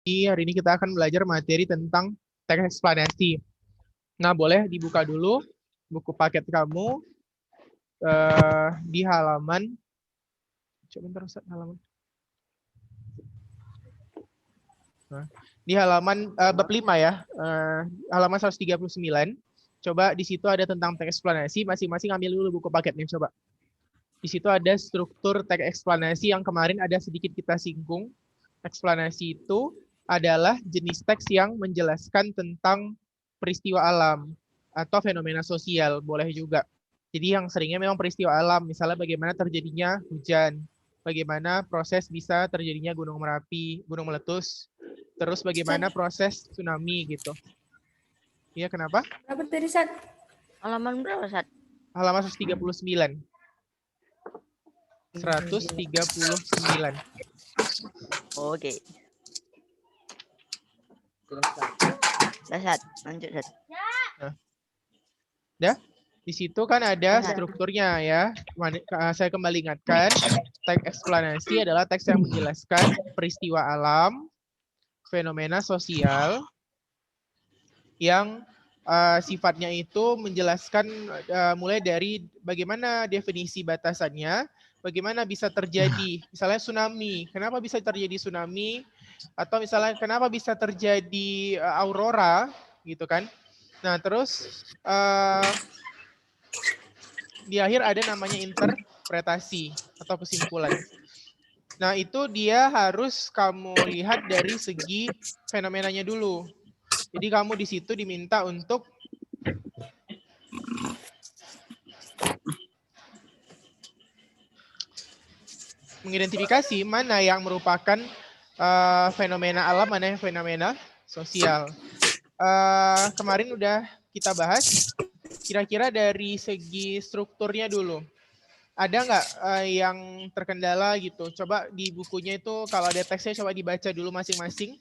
Hari ini kita akan belajar materi tentang teks eksplanasi. Nah, boleh dibuka dulu buku paket kamu di halaman, coba bentar Ustaz, halaman. Nah, di halaman bab 5 ya, halaman 139. Coba di situ ada tentang teks eksplanasi, masing-masing ambil dulu buku paketnya coba. Di situ ada struktur teks eksplanasi yang kemarin ada sedikit kita singgung. Eksplanasi itu adalah jenis teks yang menjelaskan tentang peristiwa alam atau fenomena sosial, boleh juga. Jadi yang seringnya memang peristiwa alam, misalnya bagaimana terjadinya hujan, bagaimana proses bisa terjadinya gunung Merapi, gunung meletus, terus bagaimana proses tsunami gitu. Iya, kenapa? Berapa tadi, Sat? Halaman berapa, Sat? Halaman 139. 139. Oke. Dah, Sat. Lanjut, Sat. Nah, di situ kan ada strukturnya ya. Saya kembali ingatkan, teks eksplanasi adalah teks yang menjelaskan peristiwa alam, fenomena sosial, yang sifatnya itu menjelaskan mulai dari bagaimana definisi batasannya, bagaimana bisa terjadi, misalnya tsunami, kenapa bisa terjadi tsunami, atau misalnya kenapa bisa terjadi aurora, gitu kan. Nah, terus di akhir ada namanya interpretasi atau kesimpulan. Nah, itu dia harus kamu lihat dari segi fenomenanya dulu. Jadi kamu di situ diminta untuk mengidentifikasi mana yang merupakan fenomena alam, mana yang fenomena sosial. Kemarin udah kita bahas, kira-kira dari segi strukturnya dulu. Ada nggak yang terkendala gitu? Coba di bukunya itu kalau ada teksnya coba dibaca dulu masing-masing.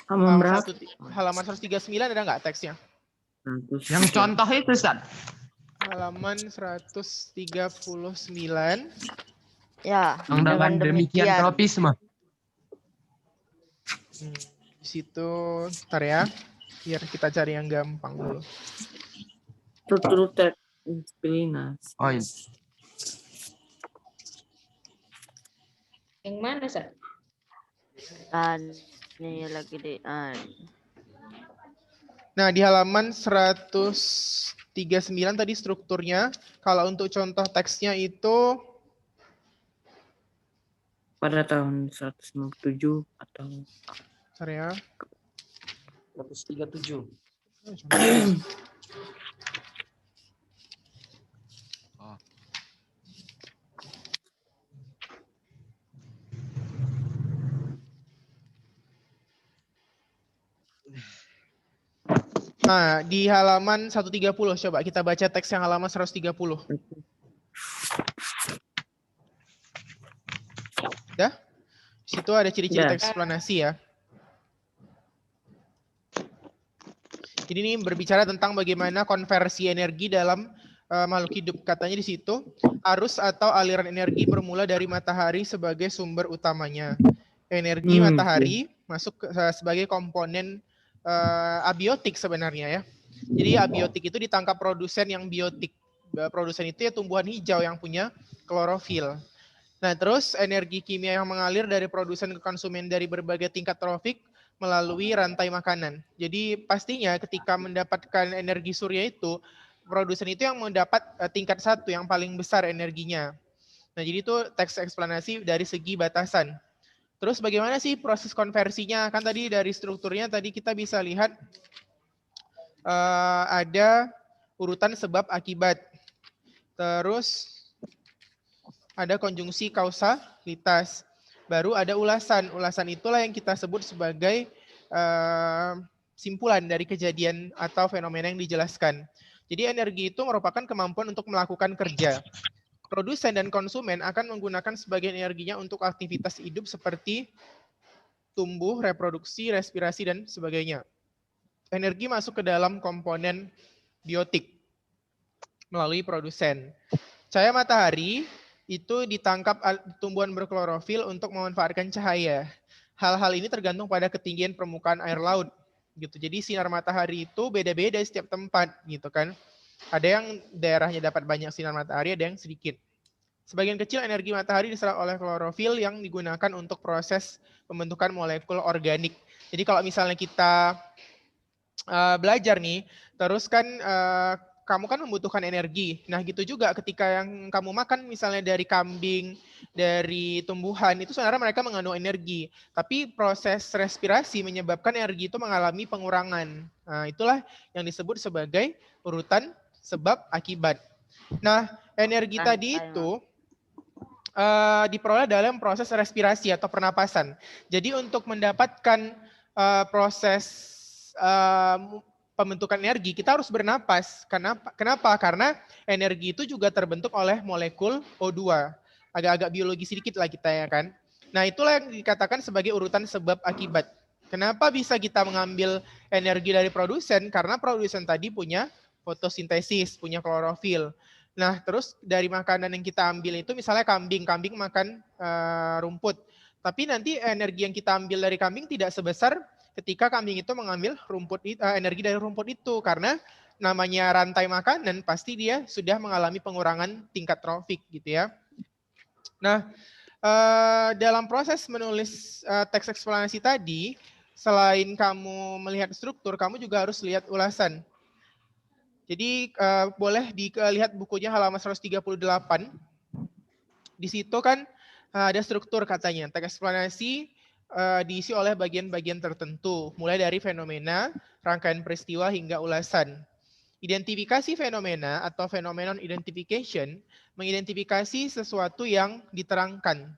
Halaman 139 ada nggak teksnya? Yang contoh itu, Ustaz. Halaman 139. Ya, Dengan demikian tropisme. Di situ, ntar ya, biar kita cari yang gampang dulu. Struktur teks eksplanasi. Oh, iya. Yang mana, Sat? Ini lagi di Nah, di halaman 139 tadi strukturnya, kalau untuk contoh teksnya itu Pada tahun 197 atau ntar ya. 137. Nah, di halaman 130 coba kita baca teks yang halaman 130. Udah? Di situ ada ciri-ciri teks eksplanasi ya. Jadi ini berbicara tentang bagaimana konversi energi dalam makhluk hidup. Katanya di situ, arus atau aliran energi bermula dari matahari sebagai sumber utamanya. Energi matahari masuk sebagai komponen abiotik sebenarnya ya. Jadi abiotik itu ditangkap produsen yang biotik. Produsen itu ya tumbuhan hijau yang punya klorofil. Nah, terus energi kimia yang mengalir dari produsen ke konsumen dari berbagai tingkat trofik melalui rantai makanan. Jadi pastinya ketika mendapatkan energi surya itu, produsen itu yang mendapat tingkat 1 yang paling besar energinya. Nah, jadi itu teks eksplanasi dari segi batasan. Terus bagaimana sih proses konversinya? Kan tadi dari strukturnya tadi kita bisa lihat ada urutan sebab akibat. Terus ada konjungsi kausalitas. Baru ada ulasan. Ulasan itulah yang kita sebut sebagai simpulan dari kejadian atau fenomena yang dijelaskan. Jadi energi itu merupakan kemampuan untuk melakukan kerja. Produsen dan konsumen akan menggunakan sebagian energinya untuk aktivitas hidup seperti tumbuh, reproduksi, respirasi, dan sebagainya. Energi masuk ke dalam komponen biotik melalui produsen. Cahaya matahari itu ditangkap tumbuhan berklorofil untuk memanfaatkan cahaya. Hal-hal ini tergantung pada ketinggian permukaan air laut gitu. Jadi sinar matahari itu beda-beda setiap tempat gitu kan. Ada yang daerahnya dapat banyak sinar matahari, ada yang sedikit. Sebagian kecil energi matahari diserap oleh klorofil yang digunakan untuk proses pembentukan molekul organik. Jadi kalau misalnya kita belajar nih, terus kan kamu kan membutuhkan energi. Nah gitu juga ketika yang kamu makan misalnya dari kambing, dari tumbuhan, itu sebenarnya mereka mengandung energi. Tapi proses respirasi menyebabkan energi itu mengalami pengurangan. Nah itulah yang disebut sebagai urutan sebab akibat. Nah energi tadi itu diperoleh dalam proses respirasi atau pernapasan. Jadi untuk mendapatkan proses pembentukan energi, kita harus bernapas. Kenapa? Karena energi itu juga terbentuk oleh molekul O2. Agak-agak biologi sedikit lah kita ya kan. Nah itulah yang dikatakan sebagai urutan sebab akibat. Kenapa bisa kita mengambil energi dari produsen? Karena produsen tadi punya fotosintesis, punya klorofil. Nah terus dari makanan yang kita ambil itu misalnya kambing makan rumput. Tapi nanti energi yang kita ambil dari kambing tidak sebesar ketika kambing itu mengambil energi dari rumput itu, karena namanya rantai makanan pasti dia sudah mengalami pengurangan tingkat trofik gitu ya. Nah, dalam proses menulis teks eksplanasi tadi, selain kamu melihat struktur, kamu juga harus lihat ulasan. Jadi boleh dilihat bukunya halaman 138. Di situ kan ada struktur katanya, teks eksplanasi diisi oleh bagian-bagian tertentu, mulai dari fenomena, rangkaian peristiwa, hingga ulasan. Identifikasi fenomena atau phenomenon identification mengidentifikasi sesuatu yang diterangkan,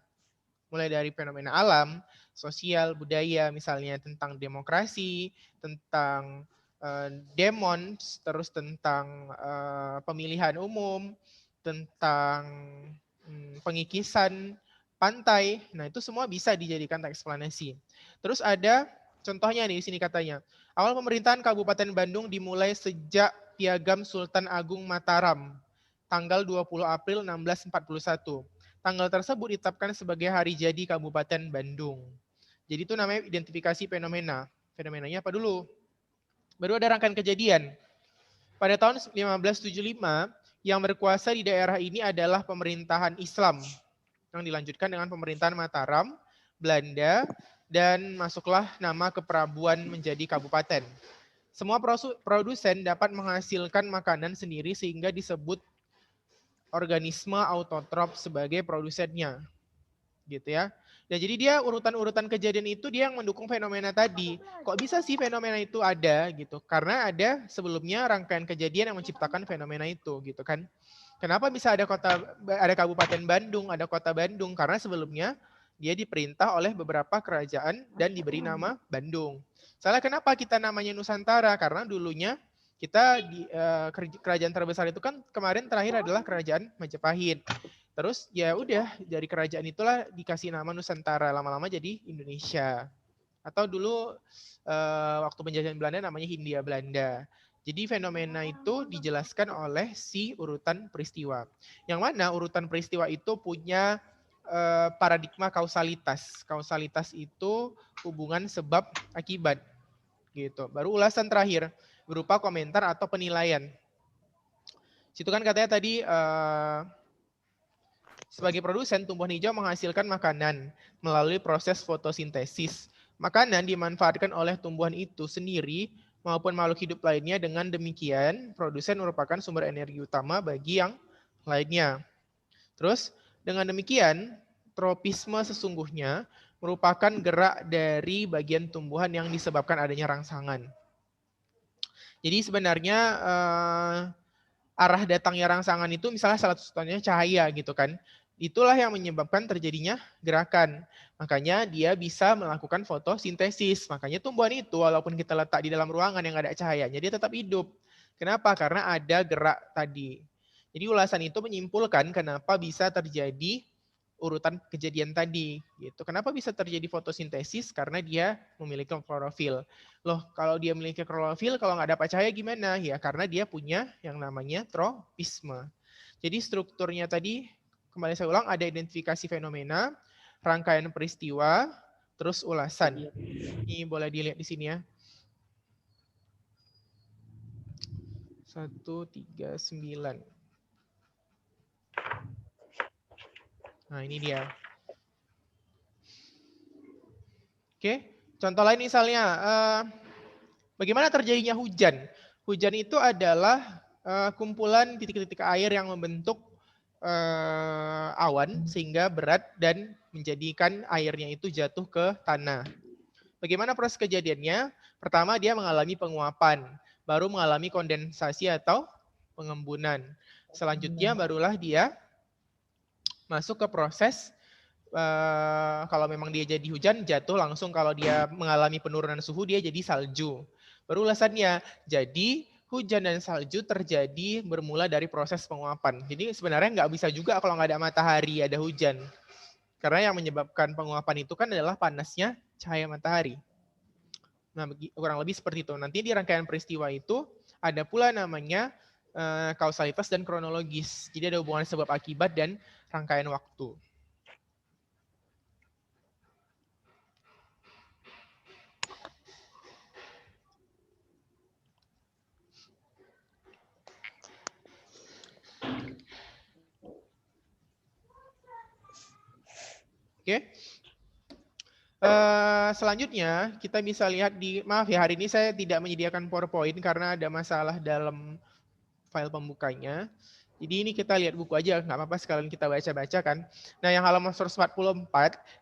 mulai dari fenomena alam, sosial, budaya, misalnya tentang demokrasi, tentang demons, terus tentang pemilihan umum, tentang pengikisan pantai. Nah, itu semua bisa dijadikan teks eksplanasi. Terus ada contohnya nih di sini katanya. Awal pemerintahan Kabupaten Bandung dimulai sejak Piagam Sultan Agung Mataram, tanggal 20 April 1641. Tanggal tersebut ditetapkan sebagai hari jadi Kabupaten Bandung. Jadi itu namanya identifikasi fenomena. Fenomenanya apa dulu? Baru ada rangkaian kejadian. Pada tahun 1575, yang berkuasa di daerah ini adalah pemerintahan Islam, yang dilanjutkan dengan pemerintahan Mataram, Belanda, dan masuklah nama keperabuan menjadi kabupaten. Semua produsen dapat menghasilkan makanan sendiri sehingga disebut organisme autotrof sebagai produsennya. Gitu ya. Dan jadi dia urutan-urutan kejadian itu dia yang mendukung fenomena tadi. Kok bisa sih fenomena itu ada gitu? Karena ada sebelumnya rangkaian kejadian yang menciptakan fenomena itu gitu kan. Kenapa bisa ada Kabupaten Bandung, ada Kota Bandung? Karena sebelumnya dia diperintah oleh beberapa kerajaan dan diberi nama Bandung. Salah kenapa kita namanya Nusantara? Karena dulunya kita di kerajaan terbesar itu kan kemarin terakhir adalah Kerajaan Majapahit. Terus ya udah dari kerajaan itulah dikasih nama Nusantara, lama-lama jadi Indonesia. Atau dulu waktu penjajahan Belanda namanya Hindia Belanda. Jadi fenomena itu dijelaskan oleh si urutan peristiwa. Yang mana urutan peristiwa itu punya paradigma kausalitas. Kausalitas itu hubungan sebab akibat. Gitu. Baru ulasan terakhir berupa komentar atau penilaian. Situ kan katanya tadi sebagai produsen tumbuhan hijau menghasilkan makanan melalui proses fotosintesis. Makanan dimanfaatkan oleh tumbuhan itu sendiri maupun makhluk hidup lainnya. Dengan demikian, produsen merupakan sumber energi utama bagi yang lainnya. Terus, dengan demikian, tropisme sesungguhnya merupakan gerak dari bagian tumbuhan yang disebabkan adanya rangsangan. Jadi sebenarnya arah datangnya rangsangan itu misalnya salah satunya cahaya gitu kan. Itulah yang menyebabkan terjadinya gerakan. Makanya dia bisa melakukan fotosintesis. Makanya tumbuhan itu walaupun kita letak di dalam ruangan yang ada cahayanya, dia tetap hidup. Kenapa? Karena ada gerak tadi. Jadi ulasan itu menyimpulkan kenapa bisa terjadi urutan kejadian tadi. Gitu. Kenapa bisa terjadi fotosintesis? Karena dia memiliki klorofil. Loh, kalau dia memiliki klorofil, kalau nggak dapat cahaya gimana? Ya karena dia punya yang namanya tropisme. Jadi strukturnya tadi Kembali saya ulang, ada identifikasi fenomena, rangkaian peristiwa, terus ulasan. Ini boleh dilihat di sini ya. 139. Nah, ini dia. Oke, contoh lain misalnya, bagaimana terjadinya hujan? Hujan itu adalah kumpulan titik-titik air yang membentuk awan sehingga berat dan menjadikan airnya itu jatuh ke tanah. Bagaimana proses kejadiannya? Pertama dia mengalami penguapan, baru mengalami kondensasi atau pengembunan. Selanjutnya barulah dia masuk ke proses kalau memang dia jadi hujan jatuh langsung, kalau dia mengalami penurunan suhu dia jadi salju. Baru ulasannya, jadi hujan dan salju terjadi bermula dari proses penguapan. Jadi sebenarnya nggak bisa juga kalau nggak ada matahari ada hujan. Karena yang menyebabkan penguapan itu kan adalah panasnya cahaya matahari. Nah, kurang lebih seperti itu. Nanti di rangkaian peristiwa itu ada pula namanya kausalitas dan kronologis. Jadi ada hubungan sebab akibat dan rangkaian waktu. Oke. Selanjutnya kita bisa lihat maaf ya hari ini saya tidak menyediakan PowerPoint karena ada masalah dalam file pembukanya. Jadi ini kita lihat buku aja, nggak apa-apa sekalian kita baca-baca kan. Nah yang halaman 144,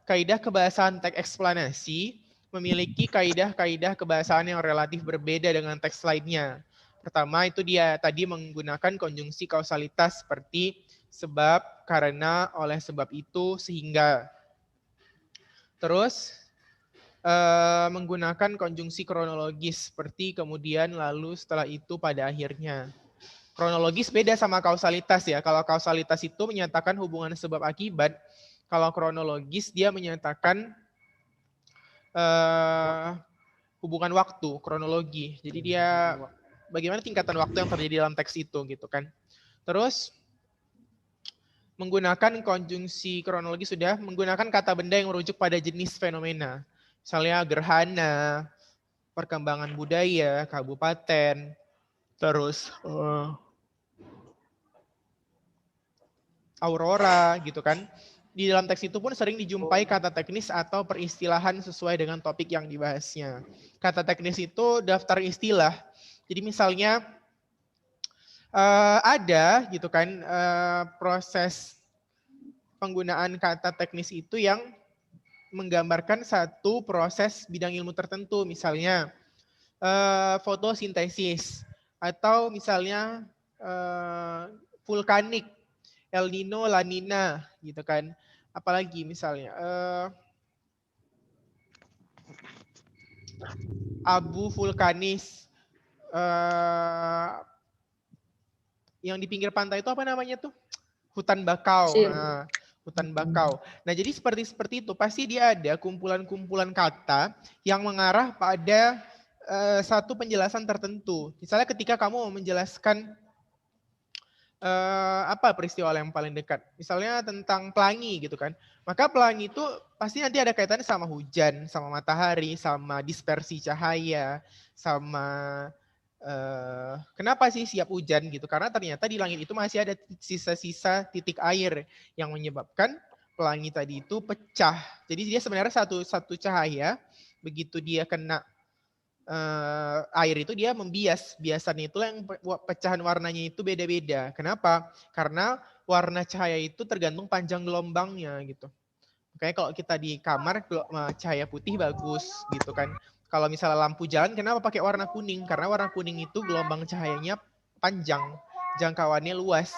kaidah kebahasaan teks eksplanasi memiliki kaidah-kaidah kebahasaan yang relatif berbeda dengan teks lainnya. Pertama itu dia tadi menggunakan konjungsi kausalitas seperti sebab, karena, oleh sebab itu, sehingga. Terus menggunakan konjungsi kronologis seperti kemudian, lalu, setelah itu, pada akhirnya. Kronologis beda sama kausalitas ya. Kalau kausalitas itu menyatakan hubungan sebab akibat, kalau kronologis dia menyatakan hubungan waktu, kronologi. Jadi dia bagaimana tingkatan waktu yang terjadi dalam teks itu gitu kan. Terus menggunakan konjungsi kronologi sudah menggunakan kata benda yang merujuk pada jenis fenomena. Misalnya gerhana, perkembangan budaya, kabupaten, terus aurora gitu kan. Di dalam teks itu pun sering dijumpai kata teknis atau peristilahan sesuai dengan topik yang dibahasnya. Kata teknis itu daftar istilah. Jadi misalnya ada gitu kan proses penggunaan kata teknis itu yang menggambarkan satu proses bidang ilmu tertentu, misalnya fotosintesis atau misalnya vulkanik, El Nino, La Nina gitu kan. Apalagi misalnya abu vulkanis, yang di pinggir pantai itu apa namanya tuh? Hutan bakau. Nah, hutan bakau. Nah, jadi seperti itu pasti dia ada kumpulan-kumpulan kata yang mengarah pada satu penjelasan tertentu. Misalnya ketika kamu mau menjelaskan apa peristiwa yang paling dekat, misalnya tentang pelangi gitu kan, maka pelangi itu pasti nanti ada kaitannya sama hujan, sama matahari, sama dispersi cahaya, sama kenapa sih siap hujan gitu, karena ternyata di langit itu masih ada sisa-sisa titik air yang menyebabkan pelangi tadi itu pecah. Jadi dia sebenarnya satu cahaya, begitu dia kena air itu dia membias. Biasanya itulah yang pecahan warnanya itu beda-beda. Kenapa? Karena warna cahaya itu tergantung panjang gelombangnya gitu. Makanya kalau kita di kamar cahaya putih bagus gitu kan. Kalau misalnya lampu jalan kenapa pakai warna kuning? Karena warna kuning itu gelombang cahayanya panjang, jangkauannya luas.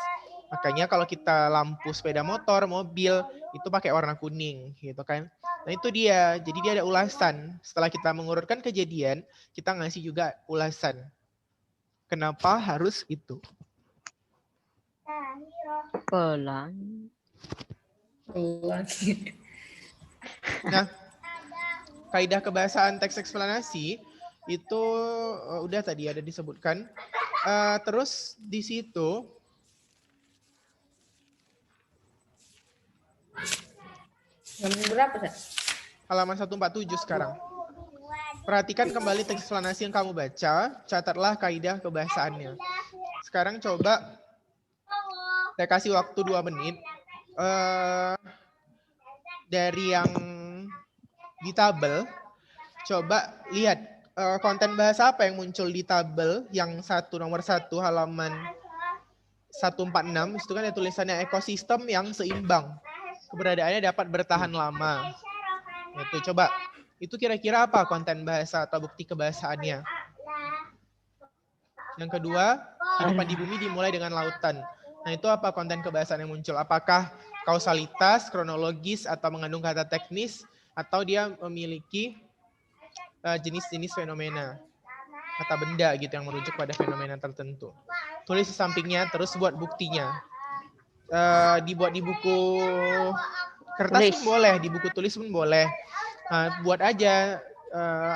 Makanya kalau kita lampu sepeda motor, mobil itu pakai warna kuning gitu kan. Nah itu dia, jadi dia ada ulasan. Setelah kita mengurutkan kejadian, kita ngasih juga ulasan. Kenapa harus itu? Pelangi. Nah, kaidah kebahasaan teks eksplanasi itu udah tadi ada disebutkan. Terus di situ Halaman berapa, Sat? Halaman 147 sekarang. Perhatikan kembali teks eksplanasi yang kamu baca, catatlah kaidah kebahasaannya. Sekarang coba saya kasih waktu 2 menit. Dari yang di tabel, coba lihat konten bahasa apa yang muncul di tabel yang nomor 1 halaman 146, itu kan ada tulisannya ekosistem yang seimbang. Keberadaannya dapat bertahan lama. Itu coba, itu kira-kira apa konten bahasa atau bukti kebahasaannya? Yang kedua, kehidupan di bumi dimulai dengan lautan. Nah, itu apa konten kebahasaan yang muncul? Apakah kausalitas, kronologis, atau mengandung kata teknis, atau dia memiliki jenis-jenis fenomena, kata benda gitu yang merujuk pada fenomena tertentu. Tulis di sampingnya, terus buat buktinya. Dibuat di buku kertas pun boleh, di buku tulis pun boleh. Buat aja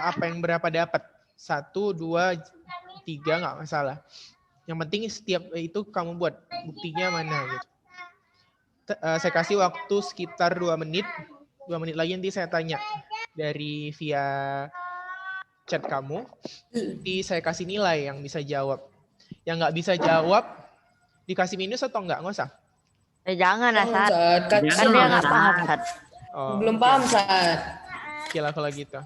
apa yang berapa dapat. 1, 2, 3 nggak masalah. Yang penting setiap itu kamu buat buktinya mana gitu. Saya kasih waktu sekitar 2 menit. 2 menit lagi nanti saya tanya dari via chat kamu. Nanti saya kasih nilai yang bisa jawab. Yang nggak bisa jawab dikasih minus atau nggak usah? Jangan lah, Sat. Kan Kan dia nggak paham, Sat. Oh, belum paham, Sat. Oke lah kalau gitu.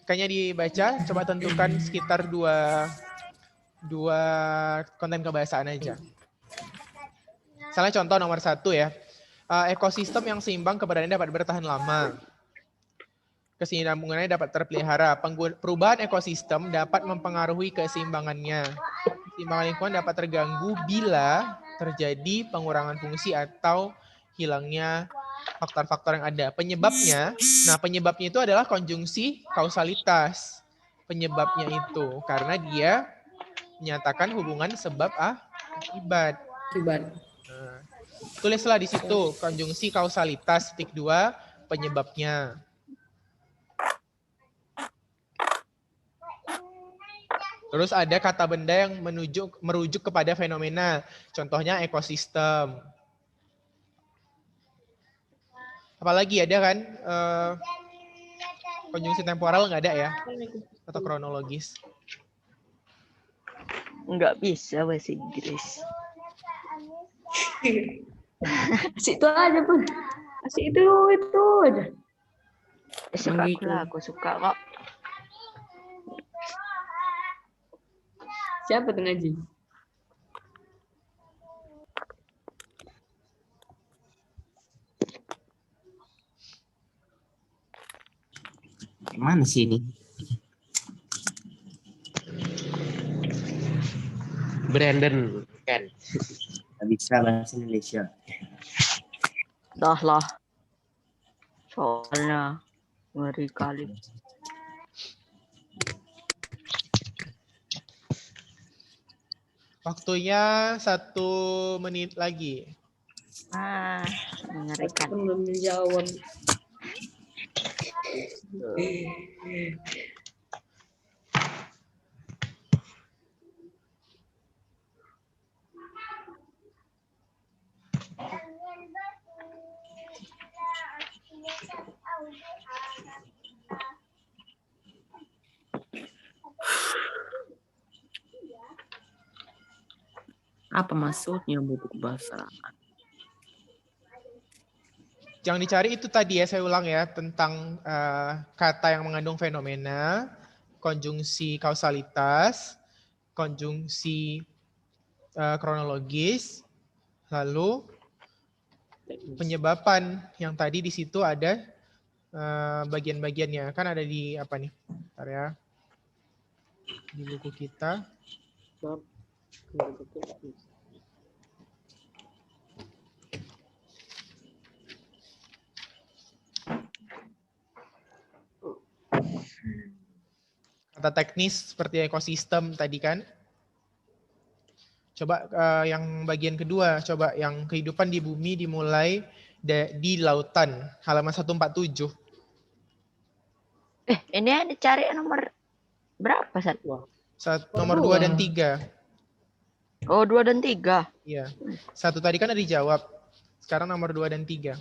Kayaknya dibaca, coba tentukan sekitar dua konten kebahasaan aja. Misalnya contoh nomor 1 ya. Ekosistem yang seimbang keberadaannya dapat bertahan lama. Kesinambungannya dapat terpelihara. Perubahan ekosistem dapat mempengaruhi keseimbangannya. Keseimbangan lingkungan dapat terganggu bila terjadi pengurangan fungsi atau hilangnya faktor-faktor yang ada. Penyebabnya itu adalah konjungsi kausalitas. Penyebabnya itu karena dia menyatakan hubungan sebab akibat. Tulislah di situ konjungsi kausalitas titik 2 penyebabnya. Terus ada kata benda yang merujuk kepada fenomena. Contohnya ekosistem. Apalagi ada kan konjungsi temporal nggak ada ya? Atau kronologis? Nggak bisa bahasa Inggris. Asik itu aja, Pun. Asik itu aja. Suka aku suka kok. Siapa tuh ngaji? Mana sih ini? Brandon kan. Gak bisa bahasa Indonesia. Dah lah. Soalnya ngeri kali. Waktunya 1 menit lagi. Mengerikan. Belum menjawab. Apa maksudnya buku bahasa? Jangan dicari itu tadi ya, saya ulang ya, tentang kata yang mengandung fenomena, konjungsi kausalitas, konjungsi kronologis, lalu penyebaban yang tadi di situ ada bagian-bagiannya. Kan ada di apa nih? Bentar ya. Di buku kita. Kata teknis seperti ekosistem tadi kan. Coba yang bagian kedua, coba yang kehidupan di bumi dimulai di lautan, halaman 147. Ini yang dicari nomor berapa, Sat? Nomor 2 dan 3. Oh, 2 dan 3. Iya. 1 tadi kan ada dijawab. Sekarang nomor 2 dan 3.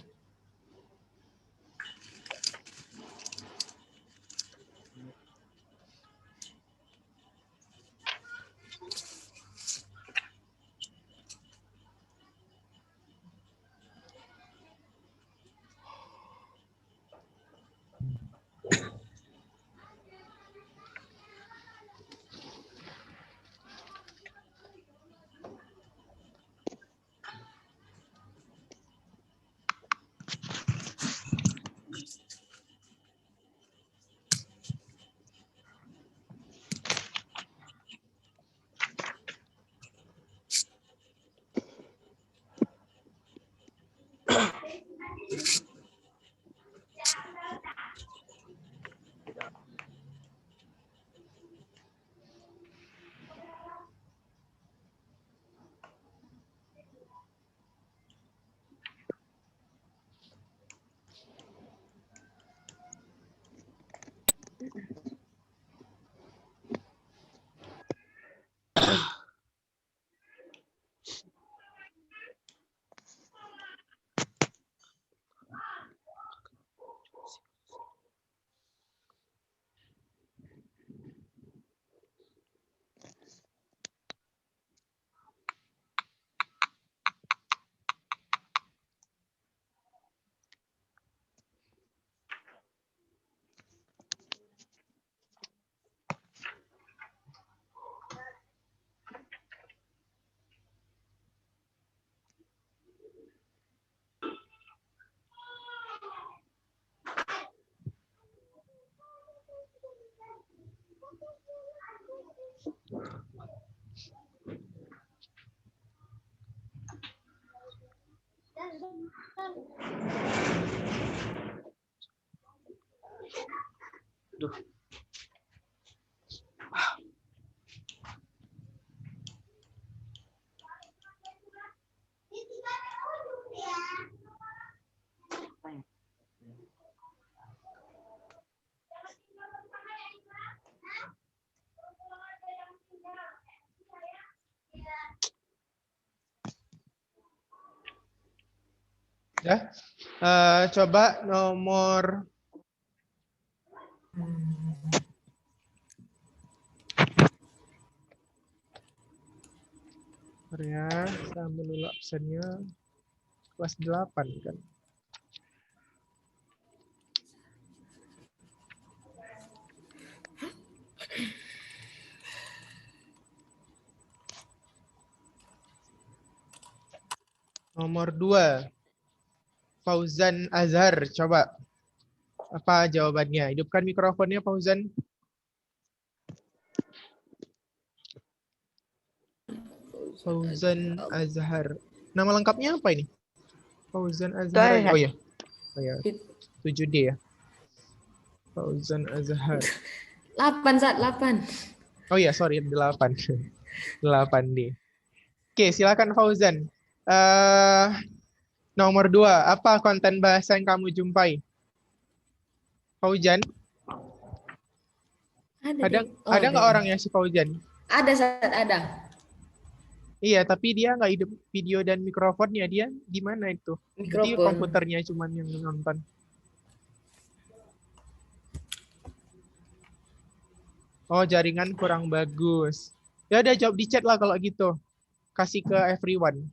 Ya. Coba nomor ya, saya menolak absennya kelas 8 kan. Nomor 2. Fauzan Azhar, coba. Apa jawabannya? Hidupkan mikrofonnya, Fauzan. Fauzan Azhar. Nama lengkapnya apa ini? Fauzan Azhar. Azhar. Oh ya. Oh ya. 7D ya. Fauzan Azhar. 8, Zat, 8. Oh iya, sorry, 8. 8D. Oke, silakan Fauzan. Nomor 2, apa konten bahasa yang kamu jumpai? Fauzan, ada nggak orangnya si Fauzan? Ada, Zat, ada. Iya, tapi dia nggak hidup video dan mikrofonnya. Dia gimana itu? Jadi Mikrofon. komputernya cuman yang nonton. Oh, jaringan kurang bagus. Ya udah, jawab di chat lah kalau gitu. Kasih ke everyone.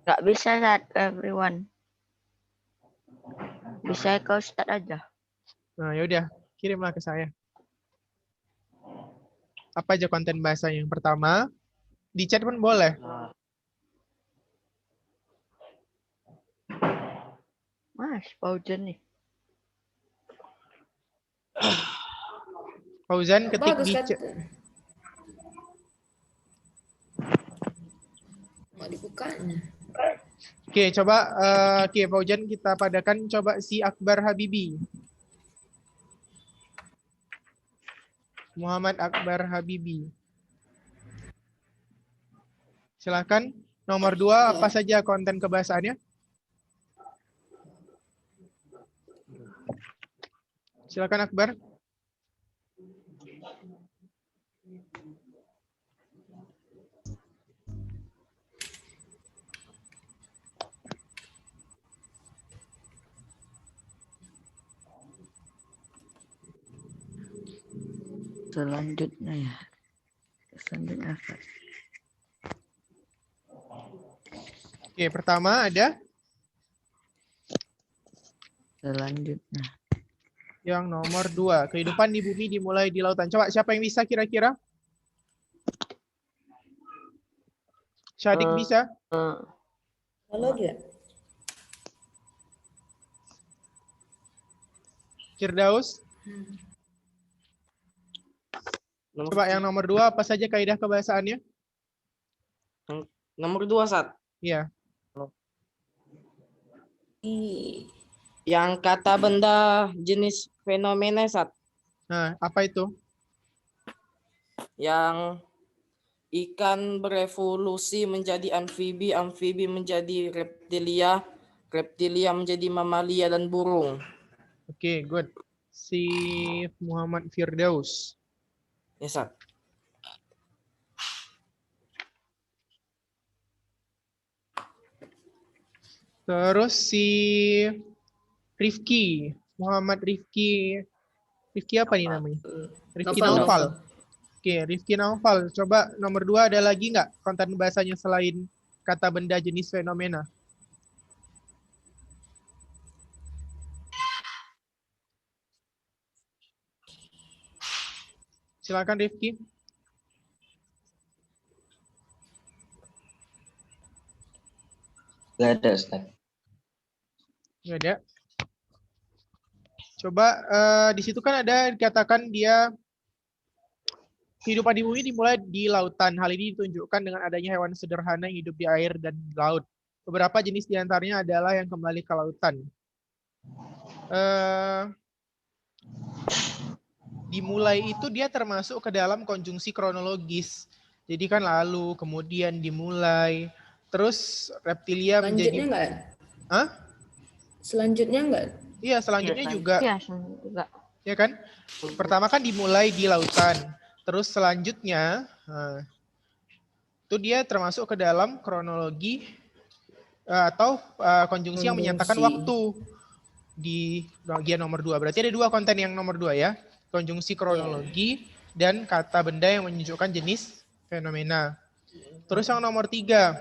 Nggak bisa saat everyone. Bisa ke Ustadz aja. Nah, ya udah, kirimlah ke saya. Apa aja konten bahasa yang pertama? Di chat pun boleh. Mas, Fauzan nih. Fauzan ketik Bagus, di kan? chat. Mau dibukanya. Oke, coba Fauzan kita padakan coba si Akbar Habibi. Muhammad Akbar Habibi. Silakan. Nomor 2, apa saja konten kebahasaannya? Silakan Akbar. Selanjutnya ya. Selanjutnya apa? Oke, pertama ada Selanjutnya. yang nomor 2. Kehidupan di bumi dimulai di lautan. Coba siapa yang bisa kira-kira? Syadik bisa? Halo, dia. Firdaus? Coba yang nomor 2, apa saja kaidah kebahasaannya? Nomor 2, Sat. Iya. Yang kata benda jenis fenomena, Sat. Nah, apa itu? Yang ikan berevolusi menjadi amfibi, amfibi menjadi reptilia, reptilia menjadi mamalia dan burung. Oke, good. Si Muhammad Firdaus. Ya, Sat. Terus si Rifki, Muhammad Rifki. Rifki apa nih namanya? Rifki Naufal. Oke, Rifki Naufal. Coba nomor 2 ada lagi nggak konten bahasanya selain kata benda jenis fenomena? Silakan Rifki. Gak ada, Ustaz. Nggak ada. Coba di situ kan ada dikatakan dia kehidupan di bumi dimulai di lautan. Hal ini ditunjukkan dengan adanya hewan sederhana yang hidup di air dan laut. Beberapa jenis diantaranya adalah yang kembali ke lautan. Dimulai itu dia termasuk ke dalam konjungsi kronologis. Jadi kan lalu, kemudian dimulai, terus reptilia menjadi... Selanjutnya enggak? Hah? Selanjutnya enggak? Iya, selanjutnya juga. Iya, juga. Ya kan? Pertama kan dimulai di lautan. Terus selanjutnya, itu dia termasuk ke dalam kronologi atau konjungsi yang menyatakan waktu di bagian nomor 2. Berarti ada 2 konten yang nomor 2 ya. Konjungsi kronologi dan kata benda yang menunjukkan jenis fenomena. Terus yang nomor 3.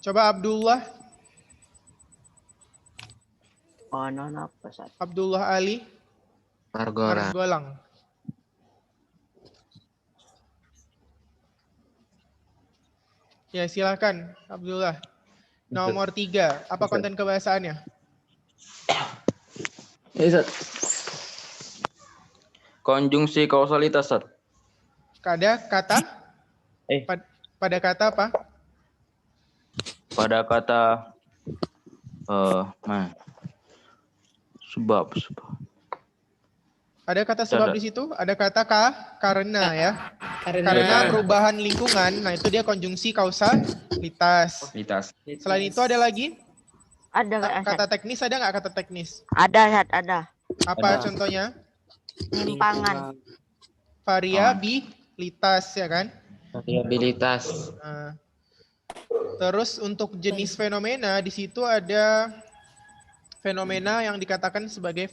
Coba Abdullah. Apa, Sat? Abdullah Ali. Margolang. Ya, silakan Abdullah. Nomor 3. Apa konten kebahasaannya? Konjungsi kausalitas, Sat. Pada kata? Pada kata apa? Pada kata sebab. Ada kata sebab di situ? Ada kata karena ya. Karena perubahan lingkungan. Nah, itu dia konjungsi kausalitas. Selain itu ada lagi? Ada kata teknis, ada nggak kata teknis? Ada, Sat, ada. Apa contohnya? Penyimpangan. Variabilitas ya kan? Variabilitas. Nah, terus untuk jenis fenomena di situ ada fenomena yang dikatakan sebagai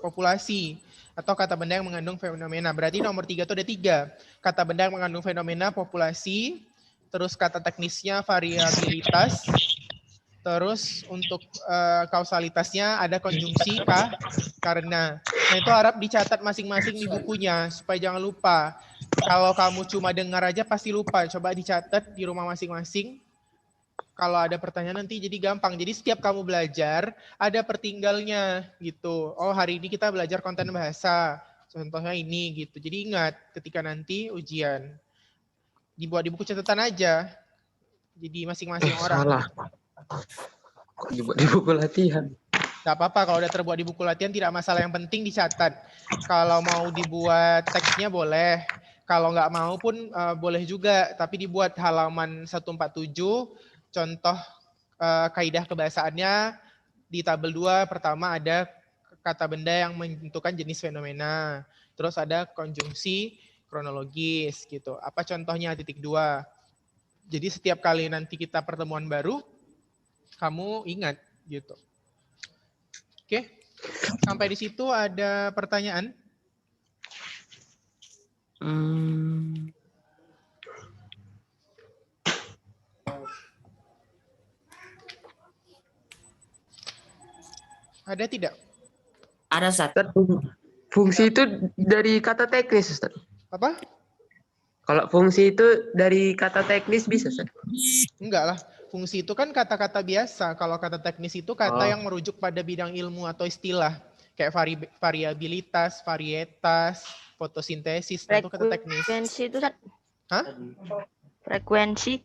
populasi atau kata benda yang mengandung fenomena. Berarti nomor 3 itu ada 3. Kata benda yang mengandung fenomena, populasi, terus kata teknisnya variabilitas, terus untuk kausalitasnya ada konjungsi karena. Nah, itu harap dicatat masing-masing di bukunya supaya jangan lupa. Kalau kamu cuma dengar aja pasti lupa. Coba dicatat di rumah masing-masing. Kalau ada pertanyaan nanti jadi gampang. Jadi setiap kamu belajar ada pertinggalnya gitu. Oh, hari ini kita belajar konten bahasa. Contohnya ini gitu. Jadi ingat ketika nanti ujian dibuat di buku catatan aja. Jadi masing-masing orang. Salah. Kok dibuat di buku latihan? Gak apa-apa kalau udah terbuat di buku latihan tidak masalah. Yang penting dicatat. Kalau mau dibuat teksnya boleh. Kalau nggak mau pun boleh juga. Tapi dibuat halaman 147. Contoh kaidah kebahasaannya di tabel 2 pertama ada kata benda yang menentukan jenis fenomena. Terus ada konjungsi kronologis gitu. Apa contohnya titik 2. Jadi setiap kali nanti kita pertemuan baru kamu ingat gitu. Oke. Sampai di situ ada pertanyaan? Ada tidak? Ada, Sat. Fungsi itu dari kata teknis, Ustaz. Apa? Kalau fungsi itu dari kata teknis bisa, Ustaz? Enggak lah. Fungsi itu kan kata-kata biasa. Kalau kata teknis itu kata yang merujuk pada bidang ilmu atau istilah. Kayak variabilitas, varietas, fotosintesis. Itu kata teknis. Frekuensi itu, Sat. Hah? Frekuensi.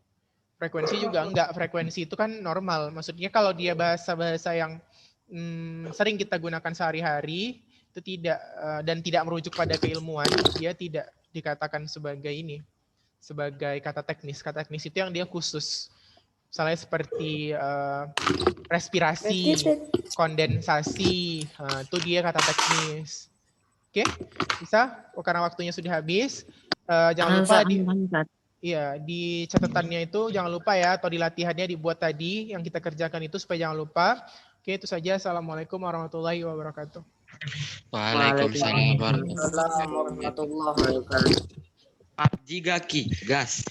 Frekuensi juga enggak. Frekuensi itu kan normal. Maksudnya kalau dia bahasa-bahasa yang sering kita gunakan sehari-hari itu tidak dan tidak merujuk pada keilmuan, dia tidak dikatakan sebagai ini, sebagai kata teknis. Kata teknis itu yang dia khusus Misalnya seperti respirasi, kondensasi, itu dia kata teknis. Oke, bisa? Oh, karena waktunya sudah habis. Jangan lupa di catatannya itu jangan lupa ya, atau di latihannya dibuat tadi yang kita kerjakan itu supaya jangan lupa. Oke, itu saja. Assalamualaikum warahmatullahi wabarakatuh. Waalaikumsalam warahmatullahi Assalamualaikum warahmatullahi wabarakatuh. PUBG Gaki, gas.